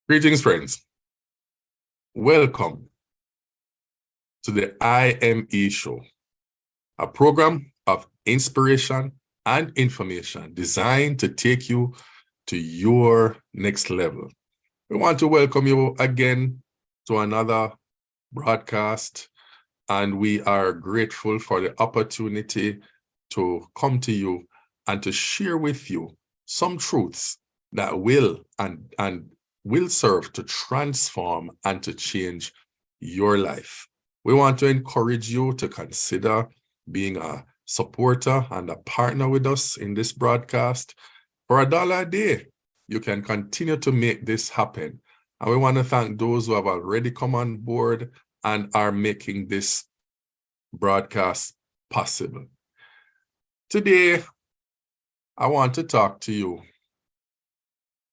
Greetings, friends. Welcome to the IME show, a program of inspiration and information designed to take you to your next level. We want to welcome you again to another broadcast, and we are grateful for the opportunity to come to you and to share with you some truths that will serve to transform and to change your life. We want to encourage you to consider being a supporter and a partner with us in this broadcast. For $1 a day, you can continue to make this happen. And we want to thank those who have already come on board and are making this broadcast possible. Today, I want to talk to you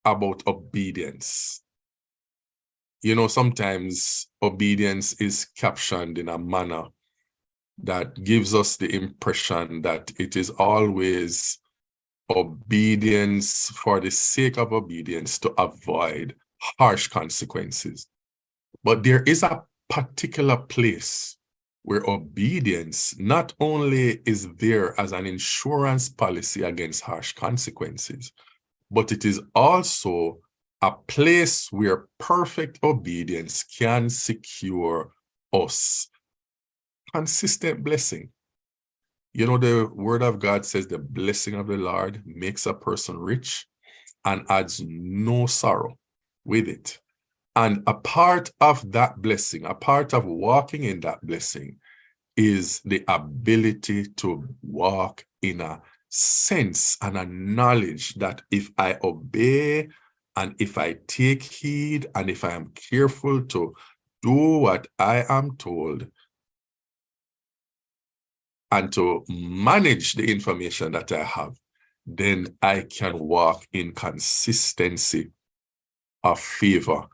about obedience. You know, sometimes obedience is captioned in a manner that gives us the impression that it is always obedience for the sake of obedience to avoid harsh consequences. But there is a particular place where obedience not only is there as an insurance policy against harsh consequences, but it is also a place where perfect obedience can secure us consistent blessing. You know, the word of God says the blessing of the Lord makes a person rich and adds no sorrow with it. And a part of that blessing, a part of walking in that blessing, is the ability to walk in a sense and a knowledge that if I obey and if I take heed and if I am careful to do what I am told and to manage the information that I have, then I can walk in consistency of favor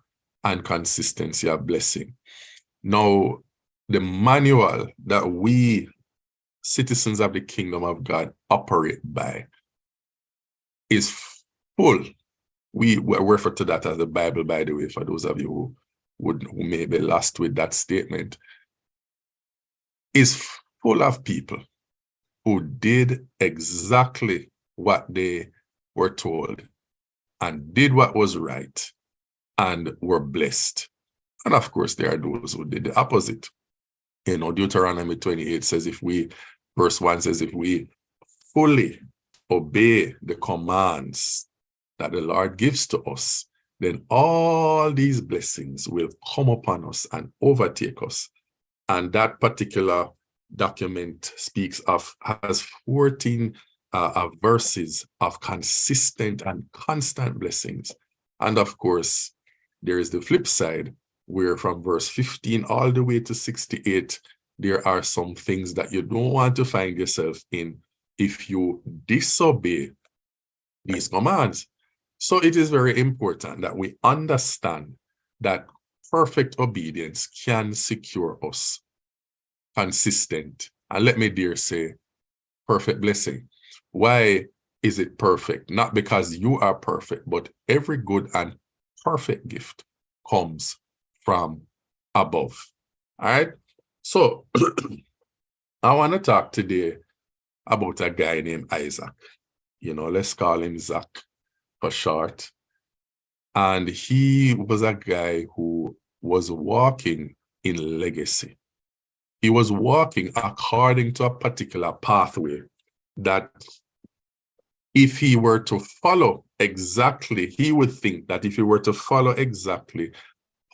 and consistency of blessing. Now, the manual that we citizens of the kingdom of God operate by is full. We refer to that as the Bible, by the way, for those of you who may be lost with that statement, is full of people who did exactly what they were told and did what was right and were blessed. And of course, there are those who did the opposite. You know, Deuteronomy 28 says, verse 1 says, if we fully obey the commands that the Lord gives to us, then all these blessings will come upon us and overtake us. And that particular document has 14 verses of consistent and constant blessings. And of course, there is the flip side, where from verse 15 all the way to 68, there are some things that you don't want to find yourself in if you disobey these commands. So it is very important that we understand that perfect obedience can secure us consistent, and let me dare say, perfect blessing. Why is it perfect? Not because you are perfect, but every good and perfect gift comes from above. All right? So I want to talk today about a guy named Isaac. You know, let's call him Zach for short. And he was a guy who was walking in legacy. He was walking according to a particular pathway that if he were to follow exactly, he would think that if he were to follow exactly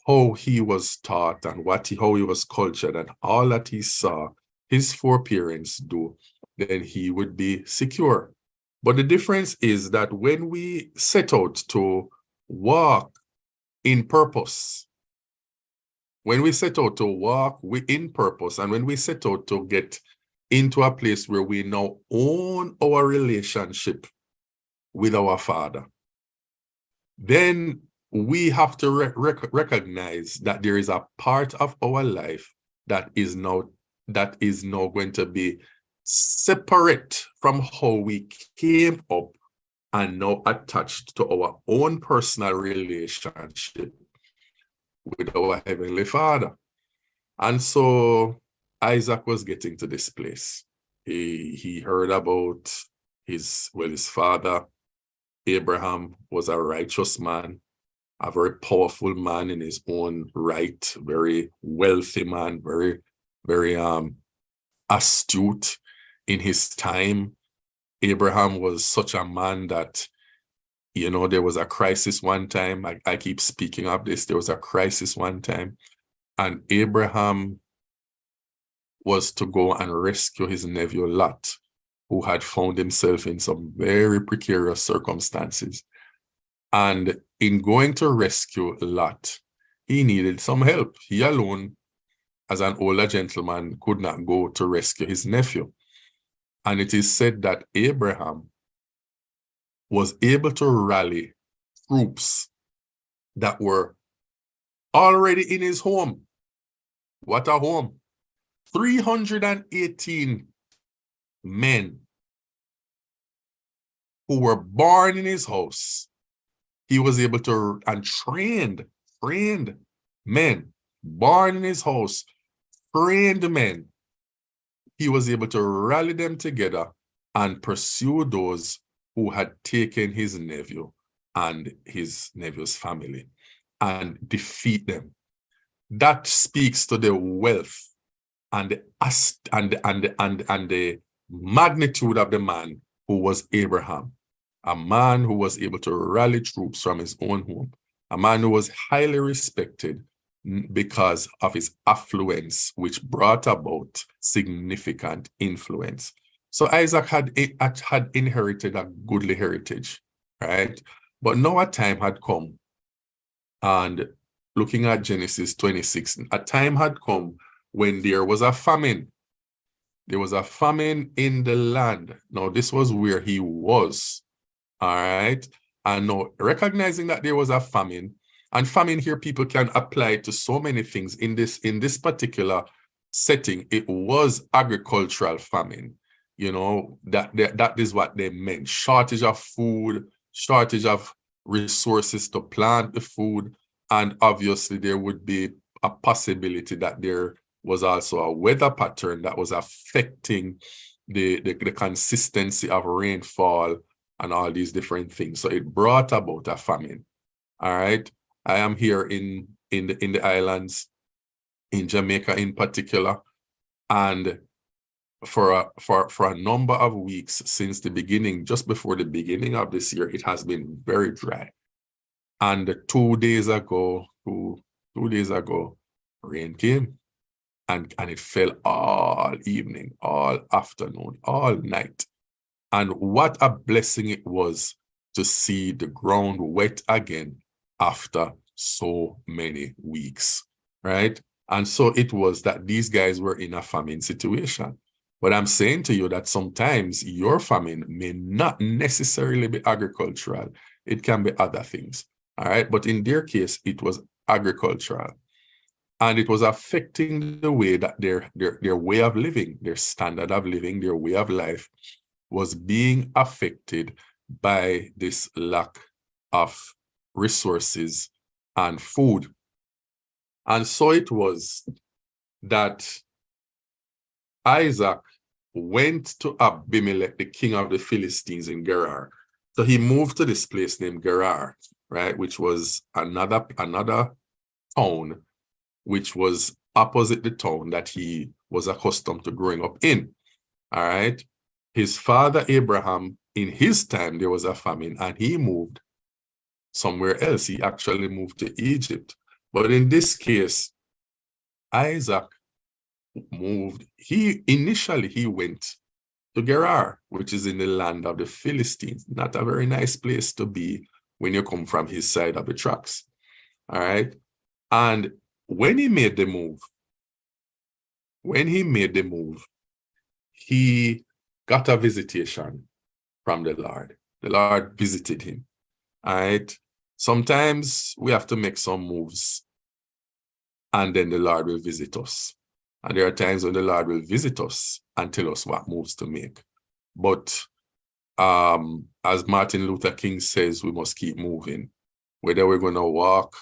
how he was taught and how he was cultured and all that he saw his foreparents do, then he would be secure. But the difference is that when we set out to walk in purpose, when we set out to walk in purpose, and when we set out to get into a place where we now own our relationship with our Father, then we have to recognize that there is a part of our life that is now going to be separate from how we came up and now attached to our own personal relationship with our Heavenly Father. And so Isaac was getting to this place. He heard about his father. Abraham was a righteous man, a very powerful man in his own right, very wealthy man, very, very astute in his time. Abraham was such a man that, you know, there was a crisis one time. I keep speaking of this. There was a crisis one time, and Abraham was to go and rescue his nephew Lot, who had found himself in some very precarious circumstances. And in going to rescue Lot, he needed some help. He alone, as an older gentleman, could not go to rescue his nephew. And it is said that Abraham was able to rally troops that were already in his home. What a home. 318 men who were born in his house. He was able to, and trained men, born in his house, trained men. He was able to rally them together and pursue those who had taken his nephew and his nephew's family and defeat them. That speaks to the wealth and the magnitude of the man who was Abraham, a man who was able to rally troops from his own home, a man who was highly respected because of his affluence, which brought about significant influence. So Isaac had inherited a goodly heritage, right? But now a time had come, and looking at Genesis 26, a time had come when there was a famine. There was a famine in the land. Now, this was where he was, all right? And now, recognizing that there was a famine, and famine here, people can apply to so many things. In this particular setting, it was agricultural famine. You know, that is what they meant. Shortage of food, shortage of resources to plant the food, and obviously there would be a possibility that there was also a weather pattern that was affecting the consistency of rainfall and all these different things. So it brought about a famine. All right. I am here in the islands, in Jamaica in particular, and for a number of weeks since the beginning, just before the beginning of this year, it has been very dry. And 2 days ago, rain came. And it fell all evening, all afternoon, all night. And what a blessing it was to see the ground wet again after so many weeks, right? And so it was that these guys were in a famine situation. But I'm saying to you that sometimes your famine may not necessarily be agricultural. It can be other things, all right? But in their case, it was agricultural. And it was affecting the way that their way of living, their standard of living, their way of life was being affected by this lack of resources and food. And so it was that Isaac went to Abimelech, the king of the Philistines in Gerar. So he moved to this place named Gerar, right, which was another town which was opposite the town that he was accustomed to growing up in. All right. His father Abraham, in his time, there was a famine and he moved somewhere else. He actually moved to Egypt. But in this case, Isaac moved. Initially he went to Gerar, which is in the land of the Philistines. Not a very nice place to be when you come from his side of the tracks. All right. And when he made the move, he got a visitation from the Lord. The Lord visited him. All right. Sometimes we have to make some moves and then the Lord will visit us. And there are times when the Lord will visit us and tell us what moves to make. But as Martin Luther King says, we must keep moving. Whether we're going to walk,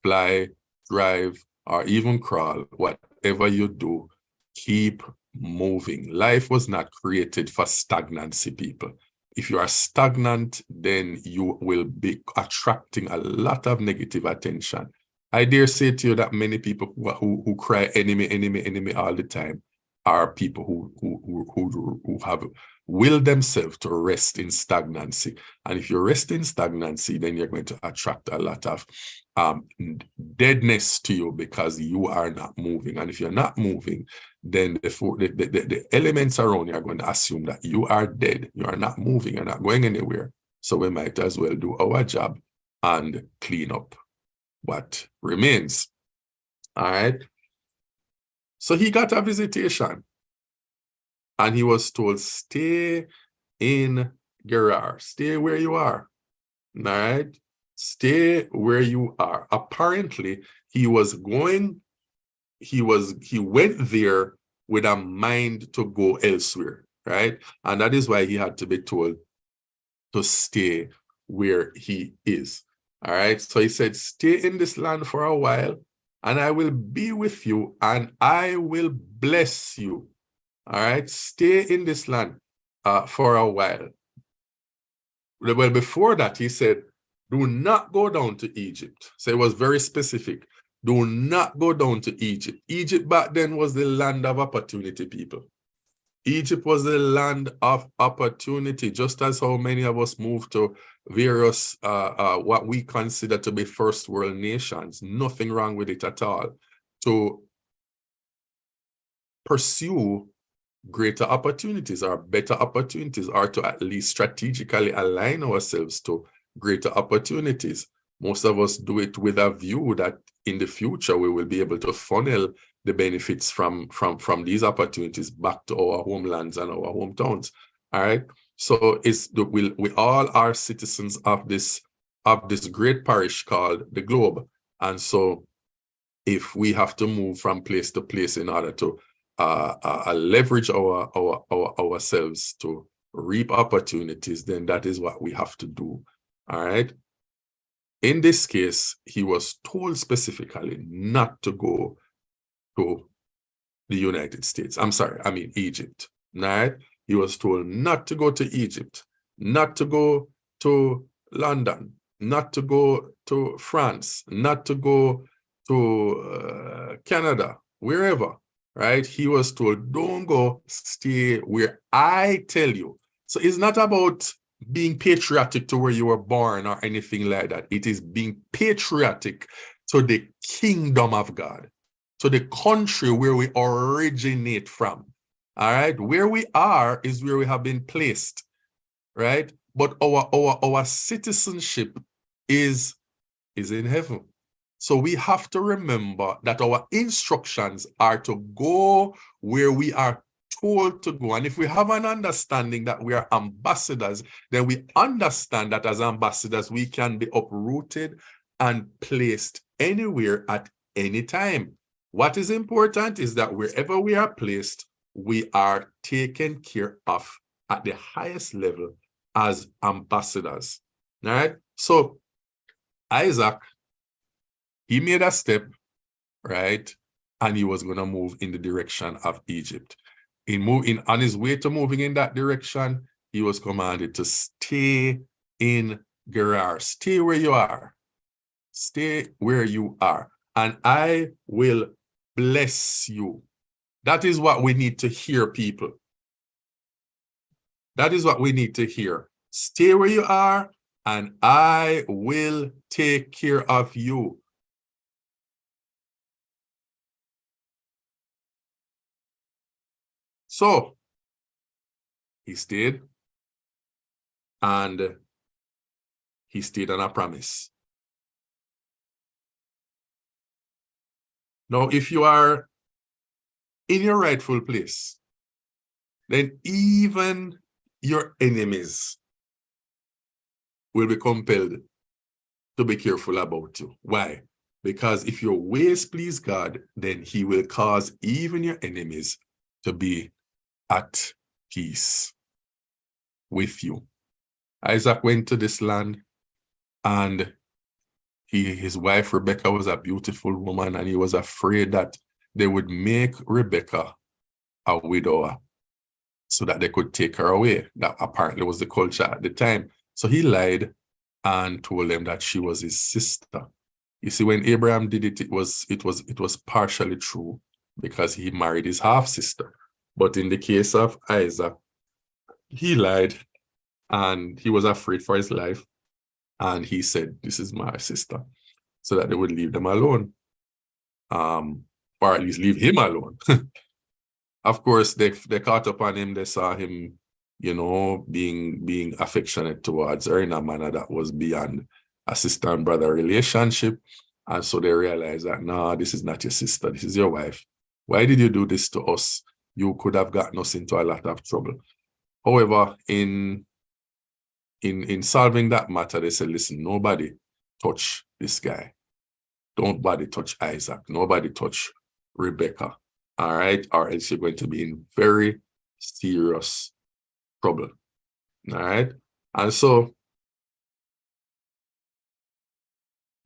fly, drive, or even crawl, whatever you do, keep moving. Life was not created for stagnancy, people. If you are stagnant, then you will be attracting a lot of negative attention. I dare say to you that many people who cry enemy all the time are people who have willed themselves to rest in stagnancy. And if you rest in stagnancy, then you're going to attract a lot of deadness to you because you are not moving. And if you're not moving, then the elements around you are going to assume that you are dead. You are not moving. You're not going anywhere. So we might as well do our job and clean up what remains. All right. So he got a visitation and he was told, stay in Gerar, stay where you are. All right. Stay where you are. Apparently, he went there with a mind to go elsewhere, right? And that is why he had to be told to stay where he is. All right. So he said, stay in this land for a while, and I will be with you, and I will bless you. All right. Stay in this land for a while. Well, before that, he said, do not go down to Egypt. So it was very specific. Do not go down to Egypt. Egypt back then was the land of opportunity, people. Egypt was the land of opportunity, just as how many of us moved to various, what we consider to be first world nations. Nothing wrong with it at all. To pursue greater opportunities or better opportunities, or to at least strategically align ourselves to greater opportunities. Most of us do it with a view that in the future we will be able to funnel the benefits from these opportunities back to our homelands and our hometowns. All right. So we all are citizens of this great parish called the globe. And so if we have to move from place to place in order to leverage ourselves to reap opportunities, then that is what we have to do. All right. In this case, he was told specifically not to go to the United States. Egypt. All right. He was told not to go to Egypt, not to go to London, not to go to France, not to go to Canada, wherever. Right? He was told, don't go, stay where I tell you. So it's not about being patriotic to where you were born or anything like that. It is being patriotic to the kingdom of God, to the country where we originate from. All right. Where we are is where we have been placed. Right. But our citizenship is in heaven. So we have to remember that our instructions are to go where we are told to go. And if we have an understanding that we are ambassadors, then we understand that as ambassadors, we can be uprooted and placed anywhere at any time. What is important is that wherever we are placed, we are taken care of at the highest level as ambassadors. All right. So Isaac, he made a step, right? And he was going to move in the direction of Egypt. On his way to moving in that direction, he was commanded to stay in Gerar. Stay where you are. Stay where you are. And I will bless you. That is what we need to hear, people. That is what we need to hear. Stay where you are, and I will take care of you. So he stayed, and he stayed on a promise. Now, if you are in your rightful place, then even your enemies will be compelled to be careful about you. Why? Because if your ways please God, then he will cause even your enemies to be at peace with you. Isaac went to this land, and his wife Rebecca was a beautiful woman, and he was afraid that they would make Rebecca a widower so that they could take her away. That apparently was the culture at the time. So he lied and told them that she was his sister. You see, when Abraham did it, it was partially true because he married his half-sister. But in the case of Isaac, he lied and he was afraid for his life. And he said, this is my sister, so that they would leave them alone. Or at least leave him alone. Of course, they caught up on him. They saw him, you know, being affectionate towards her in a manner that was beyond a sister and brother relationship. And so they realized that, no, this is not your sister, this is your wife. Why did you do this to us? You could have gotten us into a lot of trouble. However, in solving that matter, they said, listen, nobody touch this guy. Nobody touch Isaac. Nobody touch Rebecca. All right? Or else you're going to be in very serious trouble. All right? And so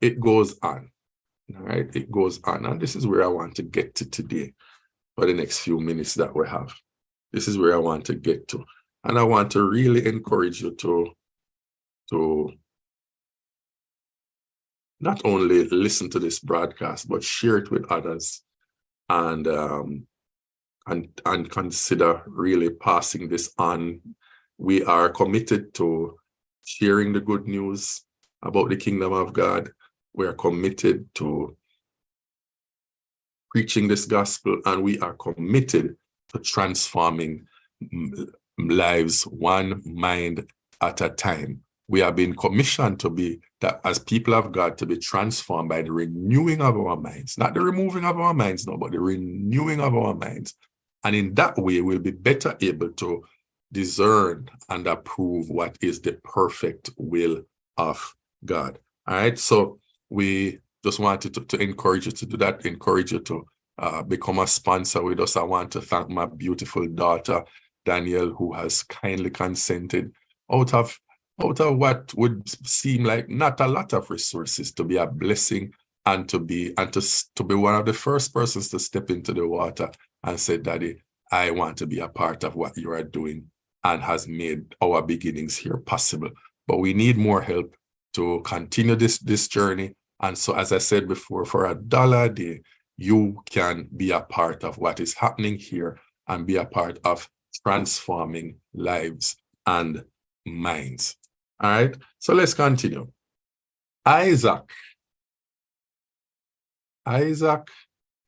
it goes on. All right? It goes on. And this is where I want to get to today for the next few minutes that we have. This is where I want to get to. And I want to really encourage you to not only listen to this broadcast, but share it with others and consider really passing this on. We are committed to sharing the good news about the kingdom of God. We are committed to preaching this gospel, and we are committed to transforming lives one mind at a time. We are being commissioned to be, that as people of God, to be transformed by the renewing of our minds, not the removing of our minds, no, but the renewing of our minds. And in that way, we'll be better able to discern and approve what is the perfect will of God. All right. So we just wanted to encourage you to do that, encourage you to become a sponsor with us. I want to thank my beautiful daughter, Danielle, who has kindly consented out of what would seem like not a lot of resources to be a blessing and to be one of the first persons to step into the water and say, Daddy, I want to be a part of what you are doing, and has made our beginnings here possible. But we need more help to continue this journey. And so, as I said before, for $1 a day, you can be a part of what is happening here and be a part of transforming lives and minds. All right, so let's continue. Isaac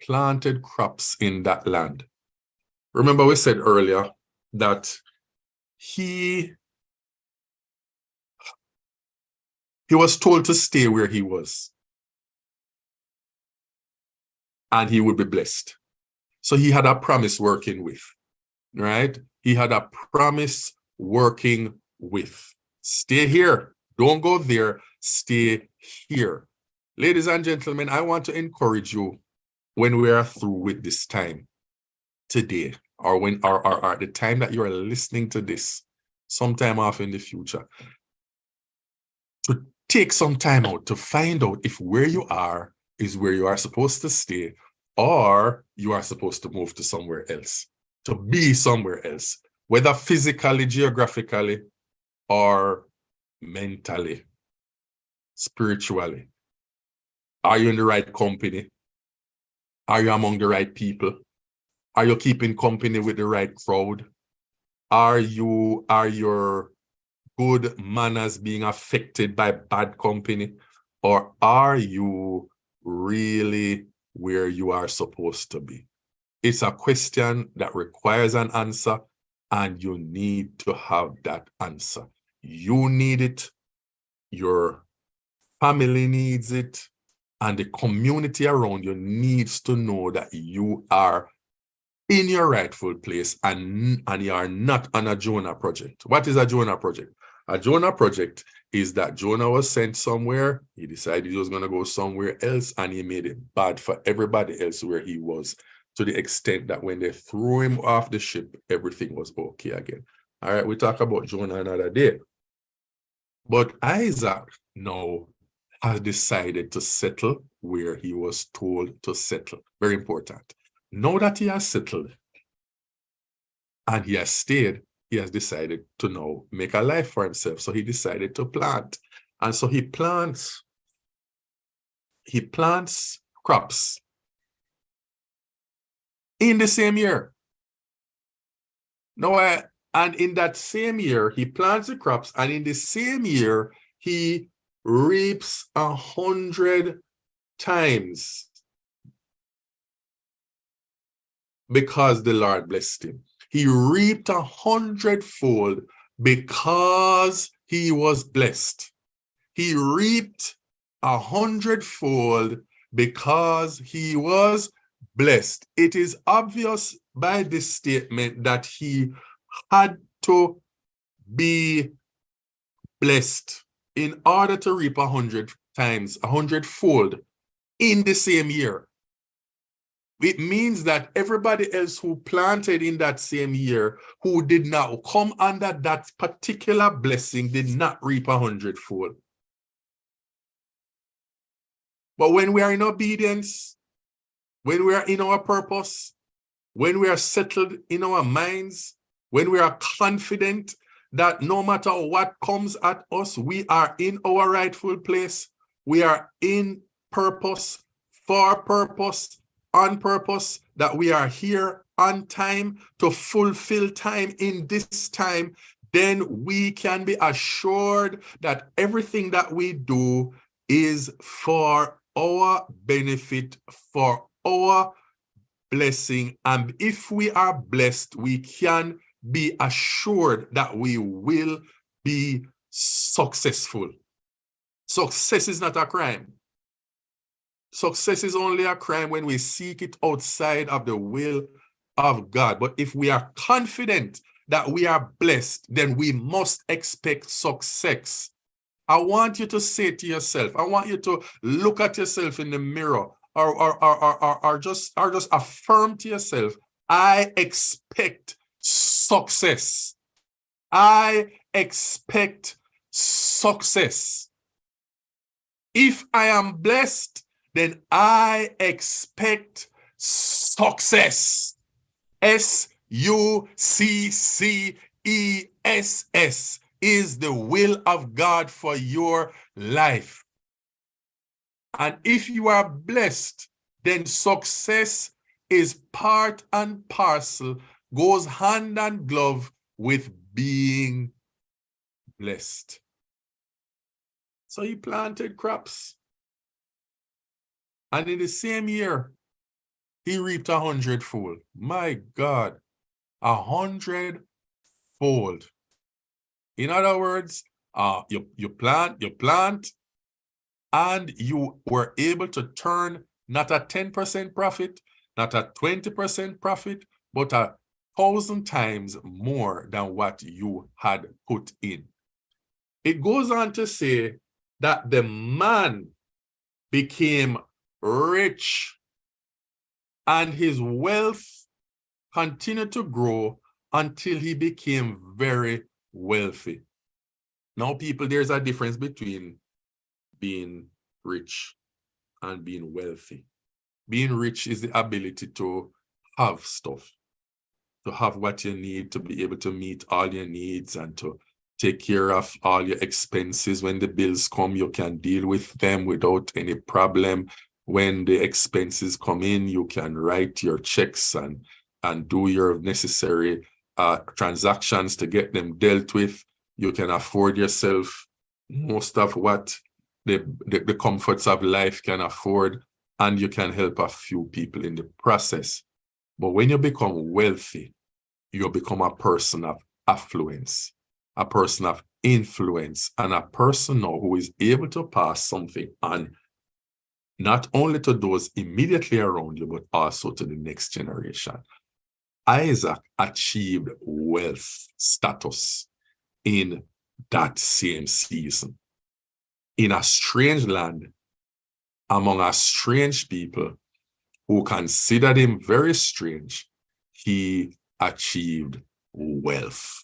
planted crops in that land. Remember, we said earlier that he was told to stay where he was, and he would be blessed. So he had a promise working with, right? He had a promise working with. Stay here. Don't go there. Stay here. Ladies and gentlemen, I want to encourage you when we are through with this time today, or when or at the time that you are listening to this, sometime off in the future, to take some time out to find out if where you are is where you are supposed to stay, or you are supposed to move to somewhere else, to be somewhere else, whether physically, geographically, or mentally, spiritually. Are you in the right company? Are you among the right people? Are you keeping company with the right crowd? Are your good manners being affected by bad company? Or are you really where you are supposed to be? It's a question that requires an answer, and you need to have that answer. You need it, your family needs it, and the community around you needs to know that you are in your rightful place and you are not on a Jonah project. What is a Jonah project? A Jonah project is that Jonah was sent somewhere, he decided he was going to go somewhere else, and he made it bad for everybody else where he was, to the extent that when they threw him off the ship, everything was okay again. All right, we talk about Jonah another day. But Isaac now has decided to settle where he was told to settle. Very important. Now that he has settled and he has stayed, he has decided to now make a life for himself. So he decided to plant. And so he plants crops in the same year. Now, and in that same year, he plants the crops, and in the same year, he reaps 100 times because the Lord blessed him. He reaped 100-fold because he was blessed. He reaped 100-fold because he was blessed. It is obvious by this statement that he had to be blessed in order to reap 100 times, 100-fold in the same year. It means that everybody else who planted in that same year, who did not come under that particular blessing, did not reap 100-fold. But when we are in obedience, when we are in our purpose, when we are settled in our minds, when we are confident that no matter what comes at us, we are in our rightful place, we are in purpose, for purpose, on purpose, that we are here on time to fulfill time in this time, then we can be assured that everything that we do is for our benefit, for our blessing. And if we are blessed, we can be assured that we will be successful. Success is not a crime. Success is only a crime when we seek it outside of the will of God. But if we are confident that we are blessed, then we must expect success. I want you to say to yourself, I want you to look at yourself in the mirror, or just affirm to yourself, I expect success. I expect success. If I am blessed, then I expect success. SUCCESS is the will of God for your life. And if you are blessed, then success is part and parcel, goes hand and glove with being blessed. So he planted crops. And in the same year, he reaped 100-fold. My God, 100-fold. In other words, you plant, and you were able to turn not a 10% profit, not a 20% profit, but 1,000 times more than what you had put in. It goes on to say that the man became rich and his wealth continued to grow until he became very wealthy. Now, people, there's a difference between being rich and being wealthy. Being rich is the ability to have stuff, to have what you need, to be able to meet all your needs and to take care of all your expenses. When the bills come, you can deal with them without any problem. When the expenses come in, you can write your checks and do your necessary transactions to get them dealt with. You can afford yourself most of what the comforts of life can afford, and you can help a few people in the process. But when you become wealthy, you become a person of affluence, a person of influence, and a person now who is able to pass something on, not only to those immediately around you, but also to the next generation. Isaac achieved wealth status in that same season. In a strange land, among a strange people who considered him very strange, he achieved wealth.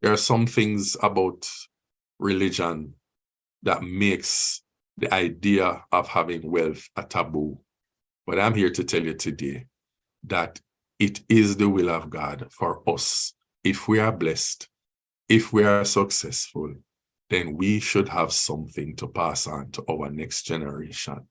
There are some things about religion that makes the idea of having wealth a taboo. But I'm here to tell you today that it is the will of God for us. If we are blessed, if we are successful, then we should have something to pass on to our next generation.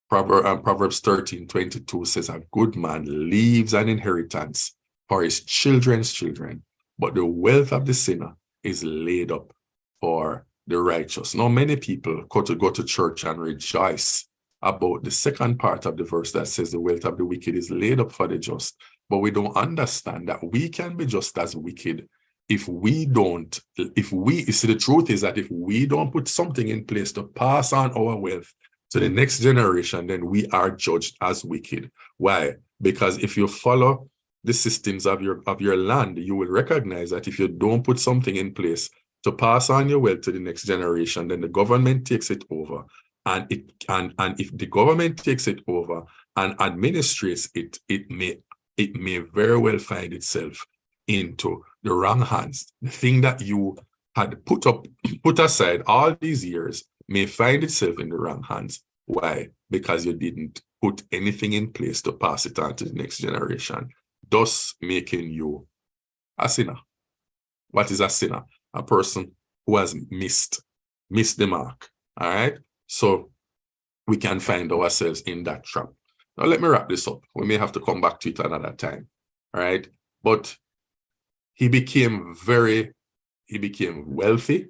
Proverbs 13:22 says, a good man leaves an inheritance for his children's children, but the wealth of the sinner is laid up for the righteous. Now, many people go to church and rejoice about the second part of the verse that says the wealth of the wicked is laid up for the just. But we don't understand that we can be just as wicked if we don't, the truth is that if we don't put something in place to pass on our wealth to the next generation, then we are judged as wicked. Why? Because if you follow the systems of your land, you will recognize that if you don't put something in place to pass on your wealth to the next generation, then the government takes it over. And if the government takes it over and administrates it, it may very well find itself into the wrong hands. The thing that you had put aside all these years may find itself in the wrong hands. Why? Because you didn't put anything in place to pass it on to the next generation, thus making you a sinner. What is a sinner? A person who has missed the mark. All right? So we can find ourselves in that trap. Now let me wrap this up. We may have to come back to it another time. All right? But he became wealthy,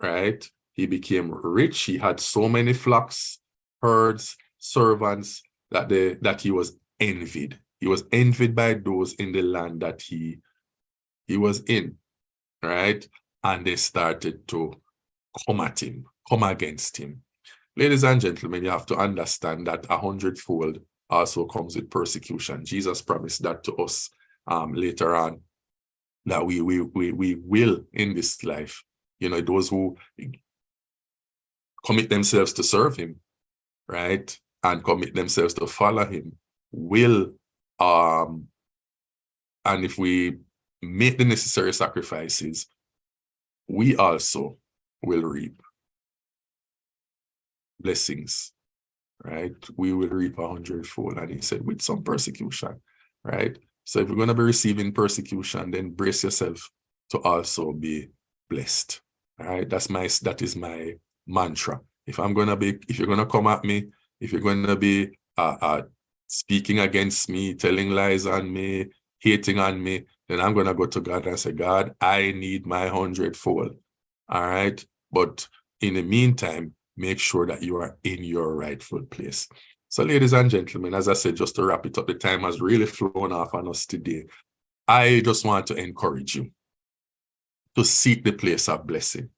right? He became rich. He had so many flocks, herds, servants that he was envied. He was envied by those in the land that he was in, right? And they started to come at him, come against him. Ladies and gentlemen, you have to understand that 100-fold also comes with persecution. Jesus promised that to us later on, that we will in this life. You know, those who commit themselves to serve him, right, and commit themselves to follow him will, and if we make the necessary sacrifices, we also will reap blessings, right? We will reap 100-fold. And he said, with some persecution, right? So if you're going to be receiving persecution, then brace yourself to also be blessed. All right. That is my mantra. If you're going to come at me, if you're going to be speaking against me, telling lies on me, hating on me, then I'm going to go to God and say, God, I need my 100-fold. All right. But in the meantime, make sure that you are in your rightful place. So, ladies and gentlemen, as I said, just to wrap it up, the time has really flown off on us today. I just want to encourage you to seek the place of blessing.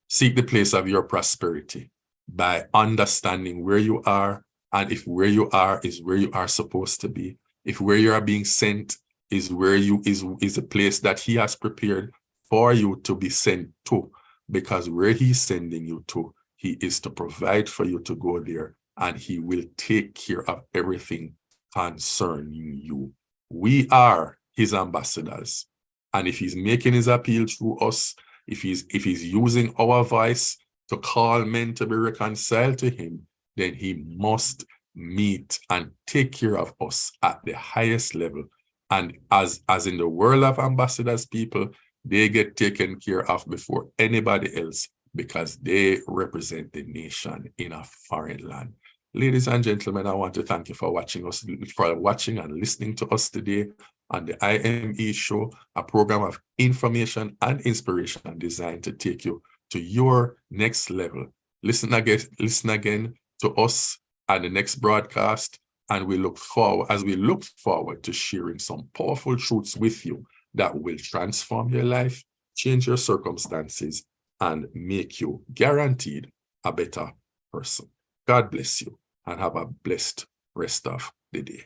Seek the place of your prosperity by understanding where you are, and if where you are is where you are supposed to be, if where you are being sent is where is a place that he has prepared for you to be sent to, because where he's sending you to, he is to provide for you to go there, and he will take care of everything concerning you. We are his ambassadors. And if he's making his appeal through us, if he's using our voice to call men to be reconciled to him, then he must meet and take care of us at the highest level. And as in the world of ambassadors, people, They get taken care of before anybody else because they represent the nation in a foreign land. Ladies and gentlemen, I want to thank you for watching and listening to us today on the IME show, a program of information and inspiration designed to take you to your next level. Listen again to us at the next broadcast, and we look forward to sharing some powerful truths with you that will transform your life, change your circumstances, and make you guaranteed a better person. God bless you and have a blessed rest of the day.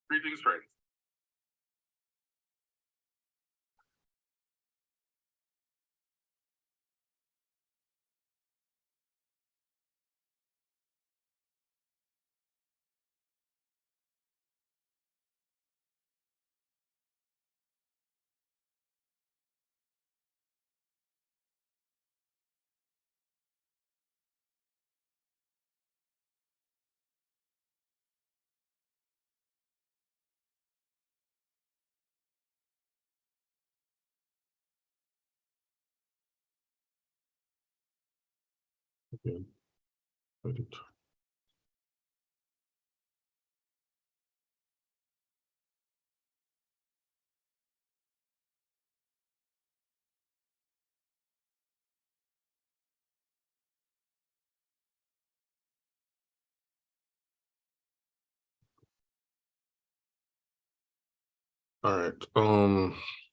Greetings, friends. Okay. All right.